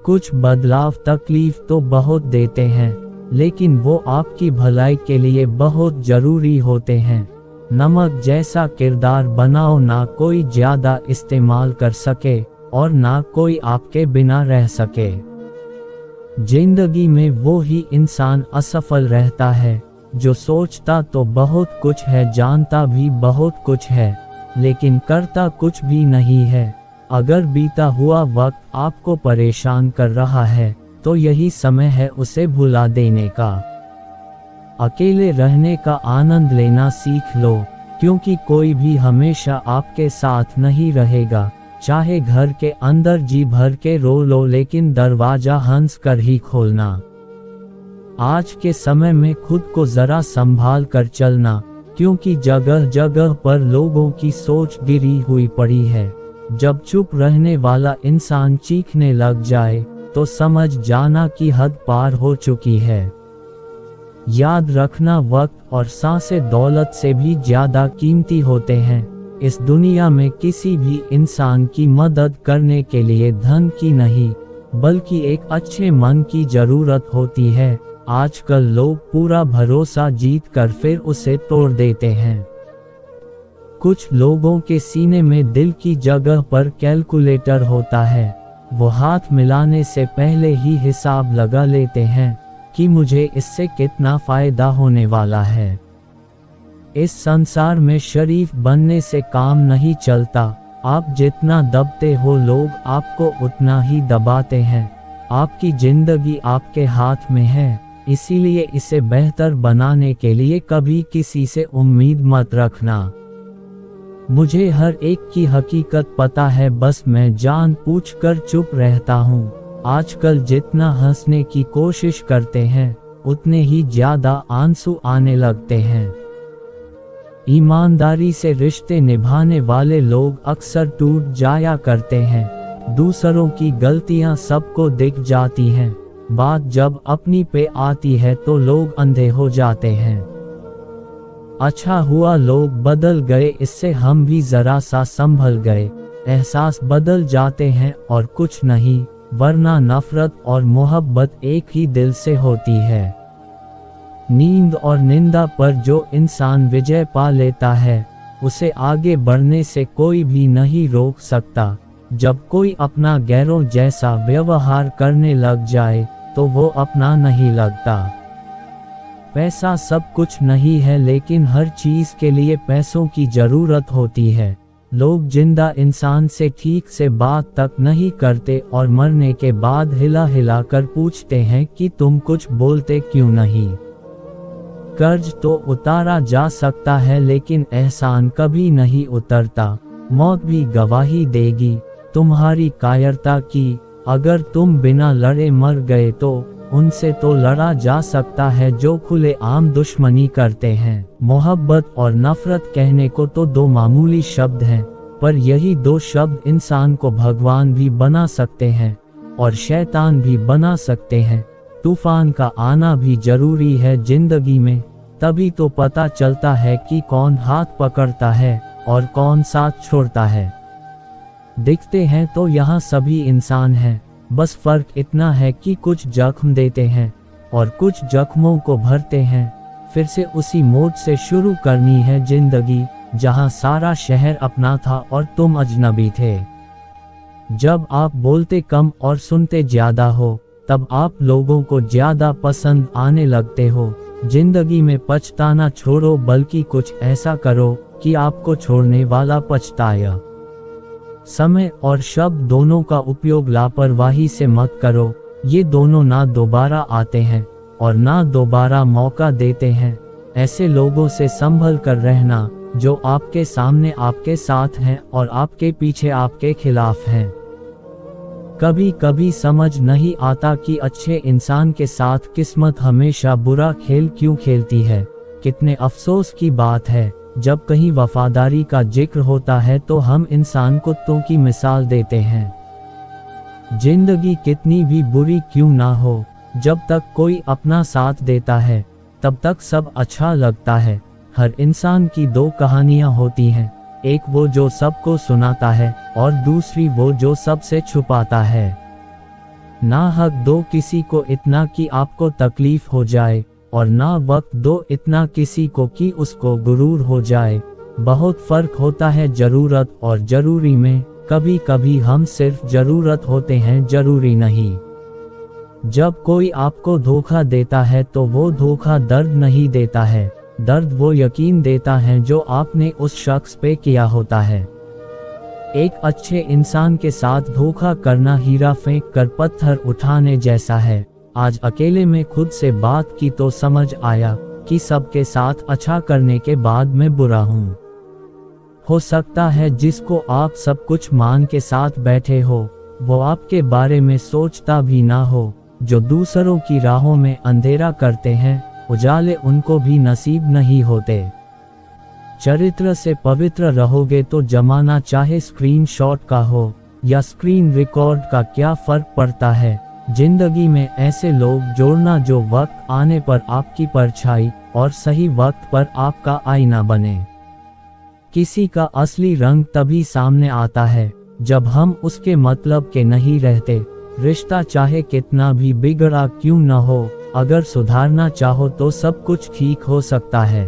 कुछ बदलाव तकलीफ तो बहुत देते हैं, लेकिन वो आपकी भलाई के लिए बहुत जरूरी होते हैं। नमक जैसा किरदार बनाओ, ना कोई ज्यादा इस्तेमाल कर सके और ना कोई आपके बिना रह सके। जिंदगी में वो ही इंसान असफल रहता है जो सोचता तो बहुत कुछ है, जानता भी बहुत कुछ है, लेकिन करता कुछ भी नहीं है। अगर बीता हुआ वक्त आपको परेशान कर रहा है तो यही समय है उसे भुला देने का। अकेले रहने का आनंद लेना सीख लो, क्योंकि कोई भी हमेशा आपके साथ नहीं रहेगा। चाहे घर के अंदर जी भर के रो लो, लेकिन दरवाजा हंस कर ही खोलना। आज के समय में खुद को जरा संभाल कर चलना, क्योंकि जगह जगह पर लोगों की सोच गिरी हुई पड़ी है। जब चुप रहने वाला इंसान चीखने लग जाए तो समझ जाना कि हद पार हो चुकी है। याद रखना, वक्त और सांसें दौलत से भी ज्यादा कीमती होते हैं। इस दुनिया में किसी भी इंसान की मदद करने के लिए धन की नहीं, बल्कि एक अच्छे मन की जरूरत होती है। आजकल लोग पूरा भरोसा जीत कर फिर उसे तोड़ देते हैं। कुछ लोगों के सीने में दिल की जगह पर कैलकुलेटर होता है। वो हाथ मिलाने से पहले ही हिसाब लगा लेते हैं कि मुझे इससे कितना फायदा होने वाला है। इस संसार में शरीफ बनने से काम नहीं चलता। आप जितना दबते हो, लोग आपको उतना ही दबाते हैं। आपकी जिंदगी आपके हाथ में है, इसीलिए इसे बेहतर बनाने के लिए कभी किसी से उम्मीद मत रखना। मुझे हर एक की हकीकत पता है, बस मैं जानबूझकर चुप रहता हूँ। आजकल जितना हंसने की कोशिश करते हैं, उतने ही ज्यादा आंसू आने लगते हैं। ईमानदारी से रिश्ते निभाने वाले लोग अक्सर टूट जाया करते हैं। दूसरों की गलतियां सबको दिख जाती हैं, बात जब अपनी पे आती है तो लोग अंधे हो जाते हैं। अच्छा हुआ लोग बदल गए, इससे हम भी जरा सा संभल गए। एहसास बदल जाते हैं और कुछ नहीं, वरना नफरत और मोहब्बत एक ही दिल से होती है। नींद और निंदा पर जो इंसान विजय पा लेता है, उसे आगे बढ़ने से कोई भी नहीं रोक सकता। जब कोई अपना गैरों जैसा व्यवहार करने लग जाए तो वो अपना नहीं लगता। पैसा सब कुछ नहीं है, लेकिन हर चीज के लिए पैसों की जरूरत होती है। लोग जिंदा इंसान से ठीक से बात तक नहीं करते और मरने के बाद हिला हिला कर पूछते हैं कि तुम कुछ बोलते क्यों नहीं। कर्ज तो उतारा जा सकता है, लेकिन एहसान कभी नहीं उतरता। मौत भी गवाही देगी तुम्हारी कायरता की। अगर तुम बिना लड़े मर गए तो उनसे तो लड़ा जा सकता है जो खुले आम दुश्मनी करते हैं। मोहब्बत और नफरत कहने को तो दो मामूली शब्द हैं, पर यही दो शब्द इंसान को भगवान भी बना सकते हैं और शैतान भी बना सकते हैं। तूफान का आना भी जरूरी है जिंदगी में, तभी तो पता चलता है कि कौन हाथ पकड़ता है और कौन साथ छोड़ता है। दिखते हैं तो यहाँ सभी इंसान हैं, बस फर्क इतना है कि कुछ जख्म देते हैं और कुछ जख्मों को भरते हैं। फिर से उसी मोड़ से शुरू करनी है जिंदगी, जहां सारा शहर अपना था और तुम अजनबी थे। जब आप बोलते कम और सुनते ज्यादा हो, तब आप लोगों को ज्यादा पसंद आने लगते हो। जिंदगी में पछताना छोड़ो, बल्कि कुछ ऐसा करो कि आपको छोड़ने वाला पछताए। समय और शब्द दोनों का उपयोग लापरवाही से मत करो। ये दोनों ना दोबारा आते हैं और ना दोबारा मौका देते हैं। ऐसे लोगों से संभल कर रहना जो आपके सामने आपके साथ हैं और आपके पीछे आपके खिलाफ हैं। कभी कभी समझ नहीं आता कि अच्छे इंसान के साथ किस्मत हमेशा बुरा खेल क्यों खेलती है। कितने अफसोस की बात है, जब कहीं वफादारी का जिक्र होता है तो हम इंसान कुत्तों की मिसाल देते हैं। जिंदगी कितनी भी बुरी क्यों ना हो, जब तक कोई अपना साथ देता है तब तक सब अच्छा लगता है। हर इंसान की दो कहानियां होती हैं, एक वो जो सबको सुनाता है और दूसरी वो जो सबसे छुपाता है। ना हक दो किसी को इतना कि आपको तकलीफ हो जाए, और ना वक्त दो इतना किसी को कि उसको गुरूर हो जाए। बहुत फर्क होता है ज़रूरत और ज़रूरी में। कभी कभी हम सिर्फ ज़रूरत होते हैं, ज़रूरी नहीं। जब कोई आपको धोखा देता है तो वो धोखा दर्द नहीं देता है, दर्द वो यकीन देता है जो आपने उस शख्स पे किया होता है। एक अच्छे इंसान के साथ धोखा करना हीरा फेंक कर पत्थर उठाने जैसा है। आज अकेले में खुद से बात की तो समझ आया कि सबके साथ अच्छा करने के बाद मैं बुरा हूँ। हो सकता है जिसको आप सब कुछ मान के साथ बैठे हो वो आपके बारे में सोचता भी ना हो। जो दूसरों की राहों में अंधेरा करते हैं उजाले उनको भी नसीब नहीं होते। चरित्र से पवित्र रहोगे तो जमाना चाहे स्क्रीनशॉट का हो या स्क्रीन रिकॉर्ड का क्या फर्क पड़ता है। जिंदगी में ऐसे लोग जोड़ना जो वक्त आने पर आपकी परछाई और सही वक्त पर आपका आईना बने। किसी का असली रंग तभी सामने आता है जब हम उसके मतलब के नहीं रहते। रिश्ता चाहे कितना भी बिगड़ा क्यों न हो, अगर सुधारना चाहो तो सब कुछ ठीक हो सकता है।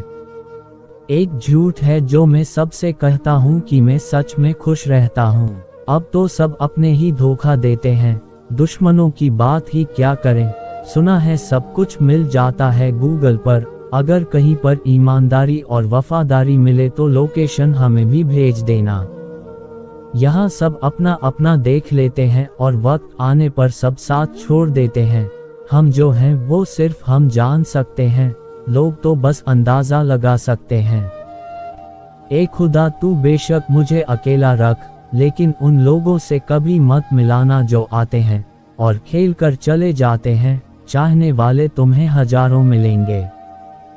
एक झूठ है जो मैं सबसे कहता हूँ कि मैं सच में खुश रहता हूँ। अब तो सब अपने ही धोखा देते हैं, दुश्मनों की बात ही क्या करें। सुना है सब कुछ मिल जाता है गूगल पर, अगर कहीं पर ईमानदारी और वफादारी मिले तो लोकेशन हमें भी भेज देना। यहाँ सब अपना अपना देख लेते हैं और वक्त आने पर सब साथ छोड़ देते हैं। हम जो हैं वो सिर्फ हम जान सकते हैं, लोग तो बस अंदाजा लगा सकते हैं। ए खुदा तू बेशक मुझे अकेला रख, लेकिन उन लोगों से कभी मत मिलाना जो आते हैं और खेल कर चले जाते हैं। चाहने वाले तुम्हें हजारों मिलेंगे।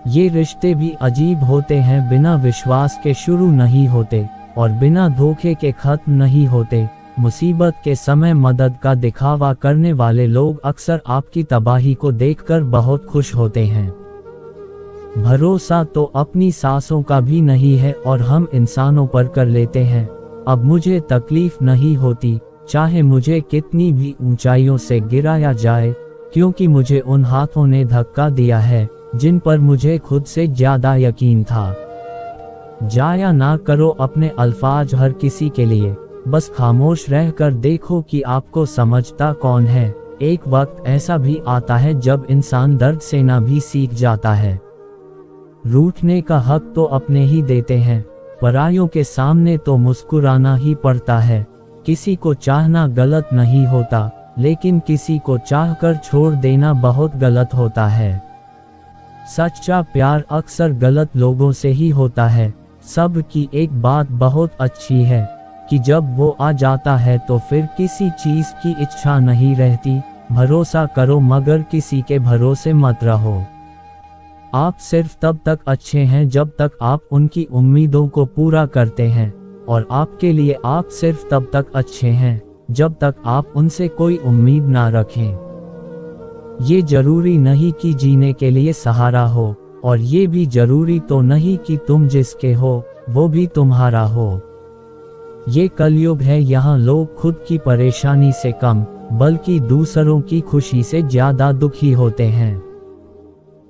ये रिश्ते भी अजीब होते हैं, बिना विश्वास के शुरू नहीं होते और बिना धोखे के खत्म नहीं होते। मुसीबत के समय मदद का दिखावा करने वाले लोग अक्सर आपकी तबाही को देखकर बहुत खुश होते हैं। भरोसा तो अपनी सांसों का भी नहीं है और हम इंसानों पर कर लेते हैं। अब मुझे तकलीफ नहीं होती, चाहे मुझे कितनी भी ऊंचाइयों से गिराया जाए, क्योंकि मुझे उन हाथों ने धक्का दिया है जिन पर मुझे खुद से ज्यादा यकीन था। जाया ना करो अपने अल्फाज हर किसी के लिए, बस खामोश रहकर देखो कि आपको समझता कौन है। एक वक्त ऐसा भी आता है जब इंसान दर्द से ना भी सीख जाता है। रूठने का हक तो अपने ही देते हैं, परायों के सामने तो मुस्कुराना ही पड़ता है। किसी को चाहना गलत नहीं होता, लेकिन किसी को चाहकर छोड़ देना बहुत गलत होता है। सच्चा प्यार अक्सर गलत लोगों से ही होता है। सब की एक बात बहुत अच्छी है कि जब वो आ जाता है तो फिर किसी चीज की इच्छा नहीं रहती। भरोसा करो मगर किसी के भरोसे मत रहो। आप सिर्फ तब तक अच्छे हैं जब तक आप उनकी उम्मीदों को पूरा करते हैं, और आपके लिए आप सिर्फ तब तक अच्छे हैं जब तक आप उनसे कोई उम्मीद ना रखें। ये जरूरी नहीं कि जीने के लिए सहारा हो, और ये भी जरूरी तो नहीं कि तुम जिसके हो वो भी तुम्हारा हो। ये कलयुग है, यहाँ लोग खुद की परेशानी से कम बल्कि दूसरों की खुशी से ज्यादा दुखी होते हैं।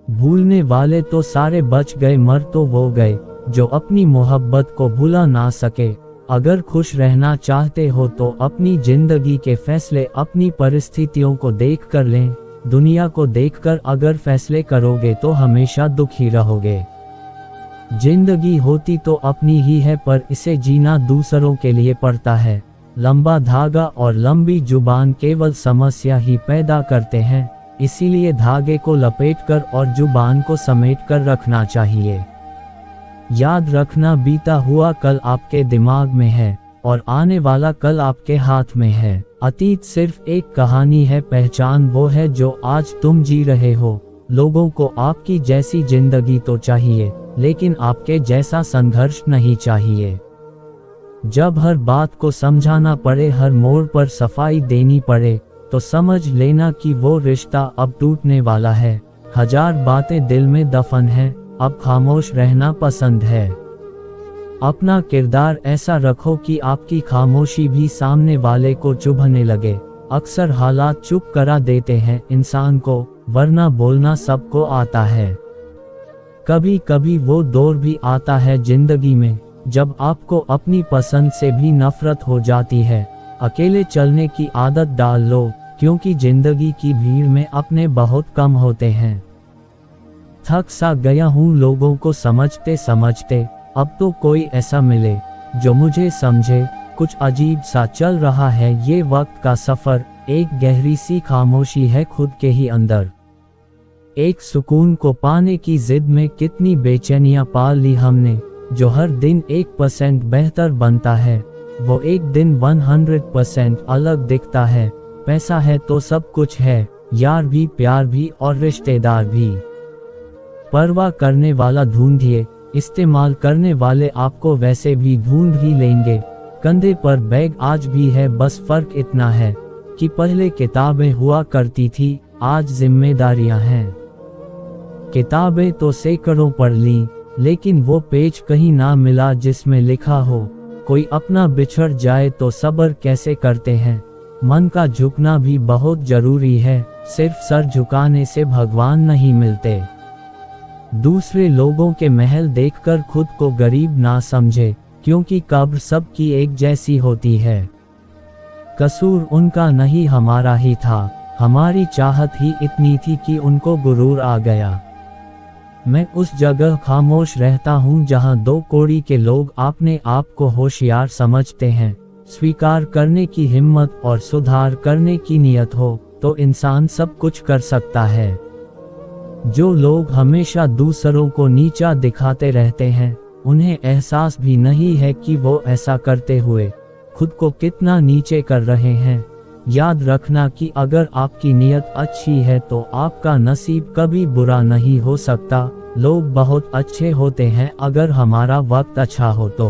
भूलने वाले तो सारे बच गए, मर तो वो गए जो अपनी मोहब्बत को भुला ना सके। अगर खुश रहना चाहते हो तो अपनी जिंदगी के फैसले अपनी परिस्थितियों को देख कर लें। दुनिया को देखकर अगर फैसले करोगे तो हमेशा दुखी रहोगे। जिंदगी होती तो अपनी ही है, पर इसे जीना दूसरों के लिए पड़ता है। लंबा धागा और लंबी जुबान केवल समस्या ही पैदा करते हैं, इसीलिए धागे को लपेटकर और जुबान को समेटकर रखना चाहिए। याद रखना, बीता हुआ कल आपके दिमाग में है और आने वाला कल आपके हाथ में है। अतीत सिर्फ एक कहानी है, पहचान वो है जो आज तुम जी रहे हो। लोगों को आपकी जैसी जिंदगी तो चाहिए, लेकिन आपके जैसा संघर्ष नहीं चाहिए। जब हर बात को समझाना पड़े, हर मोड़ पर सफाई देनी पड़े, तो समझ लेना कि वो रिश्ता अब टूटने वाला है। हजार बातें दिल में दफन हैं, अब खामोश रहना पसंद है। अपना किरदार ऐसा रखो कि आपकी खामोशी भी सामने वाले को चुभने लगे। अक्सर हालात चुप करा देते हैं इंसान को, वरना बोलना सबको आता है। कभी कभी वो दौर भी आता है जिंदगी में जब आपको अपनी पसंद से भी नफरत हो जाती है। अकेले चलने की आदत डाल लो, क्योंकि जिंदगी की भीड़ में अपने बहुत कम होते हैं। थक सा गया हूँ लोगों को समझते समझते, अब तो कोई ऐसा मिले जो मुझे समझे। कुछ अजीब सा चल रहा है ये वक्त का सफर, एक गहरी सी खामोशी है खुद के ही अंदर। एक सुकून को पाने की जिद में कितनी बेचैनियां पाल ली हमने। जो हर दिन 1% बेहतर बनता है, वो एक दिन 100% अलग दिखता है। पैसा है तो सब कुछ है, यार भी, प्यार भी और रिश्तेदार भी। परवाह करने वाला ढूंढिए, इस्तेमाल करने वाले आपको वैसे भी ढूंढ ही लेंगे। कंधे पर बैग आज भी है, बस फर्क इतना है कि पहले किताबें हुआ करती थी, आज जिम्मेदारियां हैं। किताबें तो सैकड़ों पढ़ ली, लेकिन वो पेज कहीं ना मिला जिसमें लिखा हो कोई अपना बिछड़ जाए तो सब्र कैसे करते हैं। मन का झुकना भी बहुत जरूरी है, सिर्फ सर झुकाने से भगवान नहीं मिलते। दूसरे लोगों के महल देखकर खुद को गरीब ना समझे, क्योंकि कब्र सबकी एक जैसी होती है। कसूर उनका नहीं हमारा ही था, हमारी चाहत ही इतनी थी कि उनको गुरूर आ गया। मैं उस जगह खामोश रहता हूँ जहाँ दो कौड़ी के लोग अपने आप को होशियार समझते हैं। स्वीकार करने की हिम्मत और सुधार करने की नियत हो तो इंसान सब कुछ कर सकता है। जो लोग हमेशा दूसरों को नीचा दिखाते रहते हैं, उन्हें एहसास भी नहीं है कि वो ऐसा करते हुए खुद को कितना नीचे कर रहे हैं। याद रखना कि अगर आपकी नीयत अच्छी है तो आपका नसीब कभी बुरा नहीं हो सकता। लोग बहुत अच्छे होते हैं अगर हमारा वक्त अच्छा हो तो।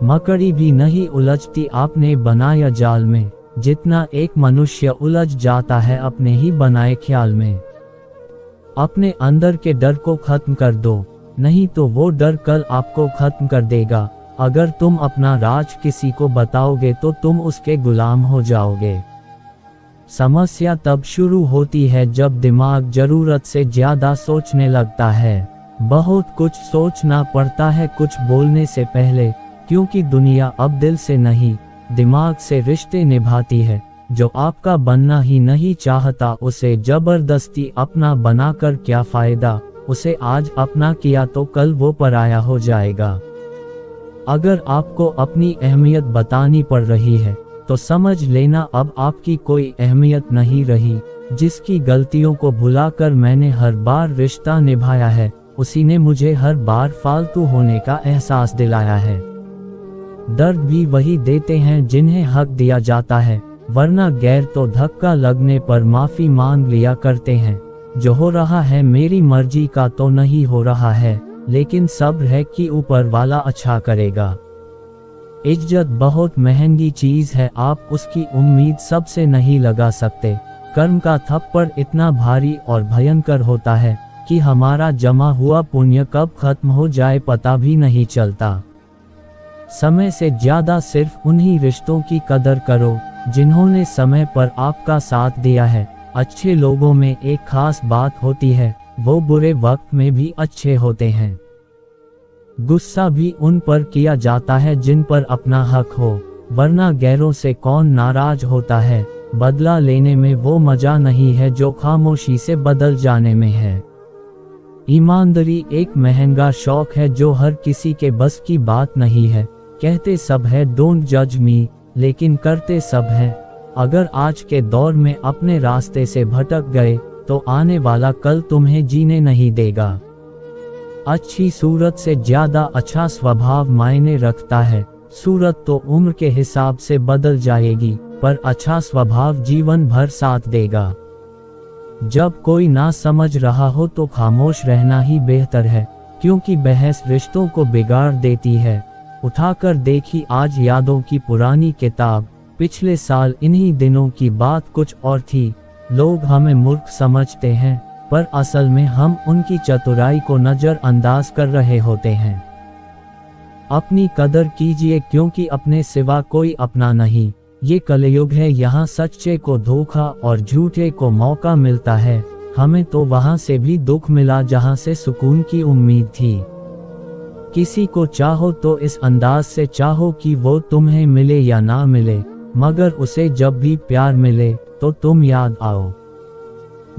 मकड़ी भी नहीं उलझती आपने बनाया जाल में, जितना एक मनुष्य उलझ जाता है अपने ही बनाए ख्याल में। अपने अंदर के डर को खत्म कर दो, नहीं तो वो डर कल आपको खत्म कर देगा। अगर तुम अपना राज किसी को बताओगे तो तुम उसके गुलाम हो जाओगे। समस्या तब शुरू होती है जब दिमाग जरूरत से ज्यादा सोचने लगता है। बहुत कुछ सोचना पड़ता है कुछ बोलने से पहले, क्योंकि दुनिया अब दिल से नहीं दिमाग से रिश्ते निभाती है। जो आपका बनना ही नहीं चाहता उसे जबरदस्ती अपना बनाकर क्या फायदा। उसे आज अपना किया तो कल वो पराया हो जाएगा। अगर आपको अपनी अहमियत बतानी पड़ रही है तो समझ लेना अब आपकी कोई अहमियत नहीं रही। जिसकी गलतियों को भुलाकर मैंने हर बार रिश्ता निभाया है, उसी ने मुझे हर बार फालतू होने का एहसास दिलाया है। दर्द भी वही देते हैं जिन्हें हक दिया जाता है, वरना गैर तो धक्का लगने पर माफी मांग लिया करते हैं। जो हो रहा है मेरी मर्जी का तो नहीं हो रहा है, लेकिन सब्र है कि ऊपर वाला अच्छा करेगा। इज्जत बहुत महंगी चीज है, आप उसकी उम्मीद सबसे नहीं लगा सकते। कर्म का थप्पड़ इतना भारी और भयंकर होता है कि हमारा जमा हुआ पुण्य कब खत्म हो जाए पता भी नहीं चलता। समय से ज्यादा सिर्फ उन्हीं रिश्तों की कदर करो जिन्होंने समय पर आपका साथ दिया है। अच्छे लोगों में एक खास बात होती है, वो बुरे वक्त में भी अच्छे होते हैं। गुस्सा भी उन पर किया जाता है जिन पर अपना हक हो, वरना गैरों से कौन नाराज होता है। बदला लेने में वो मजा नहीं है जो खामोशी से बदल जाने में है। ईमानदारी एक महंगा शौक है जो हर किसी के बस की बात नहीं है। कहते सब है डोंट जज मी, लेकिन करते सब है। अगर आज के दौर में अपने रास्ते से भटक गए तो आने वाला कल तुम्हें जीने नहीं देगा। अच्छी सूरत से ज्यादा अच्छा स्वभाव मायने रखता है। सूरत तो उम्र के हिसाब से बदल जाएगी, पर अच्छा स्वभाव जीवन भर साथ देगा। जब कोई ना समझ रहा हो तो खामोश रहना ही बेहतर है, क्योंकि बहस रिश्तों को बिगाड़ देती है। उठाकर देखी आज यादों की पुरानी किताब, पिछले साल इन्हीं दिनों की बात कुछ और थी। लोग हमें मूर्ख समझते हैं, पर असल में हम उनकी चतुराई को नजरअंदाज कर रहे होते हैं। अपनी कदर कीजिए, क्योंकि अपने सिवा कोई अपना नहीं। ये कलयुग है, यहाँ सच्चे को धोखा और झूठे को मौका मिलता है। हमें तो वहाँ से भी दुख मिला जहाँ से सुकून की उम्मीद थी। किसी को चाहो तो इस अंदाज से चाहो कि वो तुम्हें मिले या ना मिले, मगर उसे जब भी प्यार मिले तो तुम याद आओ।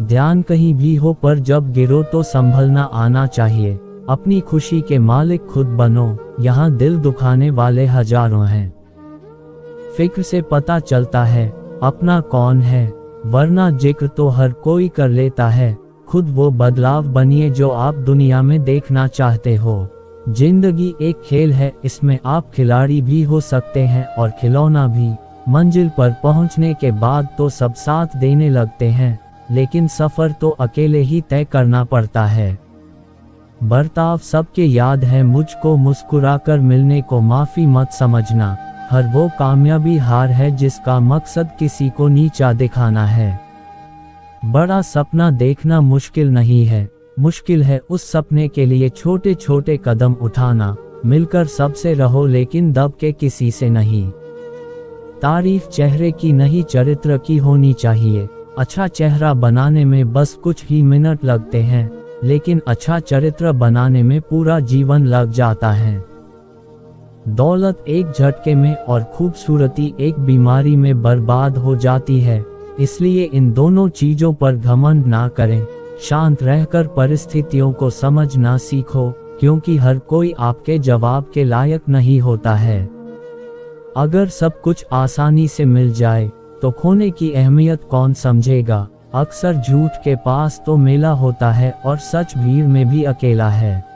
ध्यान कहीं भी हो पर जब गिरो तो संभलना आना चाहिए। अपनी खुशी के मालिक खुद बनो, यहाँ दिल दुखाने वाले हजारों हैं। फिक्र से पता चलता है अपना कौन है, वरना जिक्र तो हर कोई कर लेता है। खुद वो बदलाव बनिए जो आप दुनिया में देखना चाहते हो। जिंदगी एक खेल है, इसमें आप खिलाड़ी भी हो सकते हैं और खिलौना भी। मंजिल पर पहुंचने के बाद तो सब साथ देने लगते हैं, लेकिन सफर तो अकेले ही तय करना पड़ता है। बर्ताव सबके याद है मुझको, मुस्कुराकर मिलने को माफी मत समझना। हर वो कामयाबी हार है जिसका मकसद किसी को नीचा दिखाना है। बड़ा सपना देखना मुश्किल नहीं है, मुश्किल है उस सपने के लिए छोटे छोटे कदम उठाना। मिलकर सबसे रहो लेकिन दब के किसी से नहीं। तारीफ चेहरे की नहीं चरित्र की होनी चाहिए। अच्छा चेहरा बनाने में बस कुछ ही मिनट लगते हैं, लेकिन अच्छा चरित्र बनाने में पूरा जीवन लग जाता है। दौलत एक झटके में और खूबसूरती एक बीमारी में बर्बाद हो जाती है, इसलिए इन दोनों चीजों पर घमंड ना करें। शांत रहकर परिस्थितियों को समझना सीखो, क्योंकि हर कोई आपके जवाब के लायक नहीं होता है। अगर सब कुछ आसानी से मिल जाए तो खोने की अहमियत कौन समझेगा। अक्सर झूठ के पास तो मेला होता है और सच भीड़ में भी अकेला है।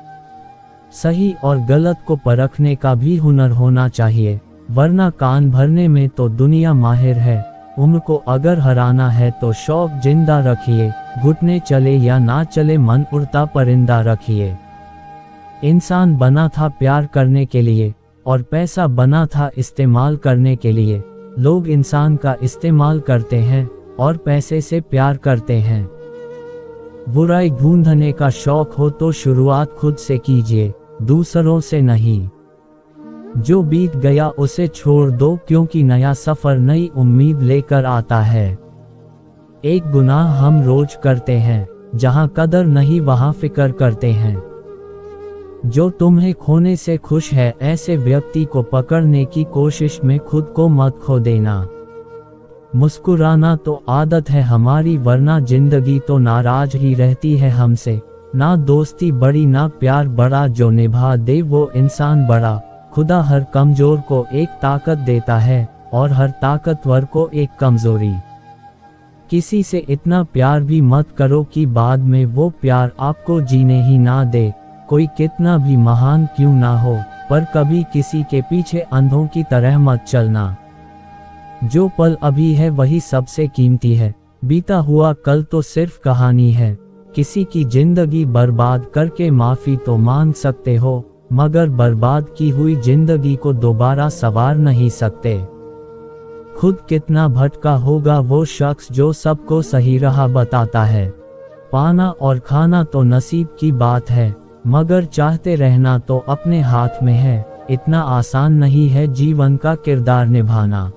सही और गलत को परखने का भी हुनर होना चाहिए, वरना कान भरने में तो दुनिया माहिर है। उनको अगर हराना है तो शौक जिंदा रखिए, घुटने चले या ना चले मन उड़ता परिंदा रखिए। इंसान बना था प्यार करने के लिए और पैसा बना था इस्तेमाल करने के लिए। लोग इंसान का इस्तेमाल करते हैं और पैसे से प्यार करते हैं। बुराई ढूंढने का शौक हो तो शुरुआत खुद से कीजिए, दूसरों से नहीं। जो बीत गया उसे छोड़ दो, क्योंकि नया सफर नई उम्मीद लेकर आता है। एक गुनाह हम रोज करते हैं, जहां कदर नहीं वहां फिक्र करते हैं। जो तुम्हें खोने से खुश है, ऐसे व्यक्ति को पकड़ने की कोशिश में खुद को मत खो देना। मुस्कुराना तो आदत है हमारी, वरना जिंदगी तो नाराज ही रहती है हमसे। ना दोस्ती बड़ी ना प्यार बड़ा, जो निभा दे वो इंसान बड़ा। खुदा हर कमजोर को एक ताकत देता है और हर ताकतवर को एक कमजोरी। किसी से इतना प्यार भी मत करो कि बाद में वो प्यार आपको जीने ही ना दे। कोई कितना भी महान क्यों ना हो, पर कभी किसी के पीछे अंधों की तरह मत चलना। जो पल अभी है वही सबसे कीमती है, बीता हुआ कल तो सिर्फ कहानी है। किसी की जिंदगी बर्बाद करके माफी तो मांग सकते हो, मगर बर्बाद की हुई जिंदगी को दोबारा संवार नहीं सकते। खुद कितना भटका होगा वो शख्स जो सबको सही राह बताता है। पाना और खाना तो नसीब की बात है, मगर चाहते रहना तो अपने हाथ में है। इतना आसान नहीं है जीवन का किरदार निभाना।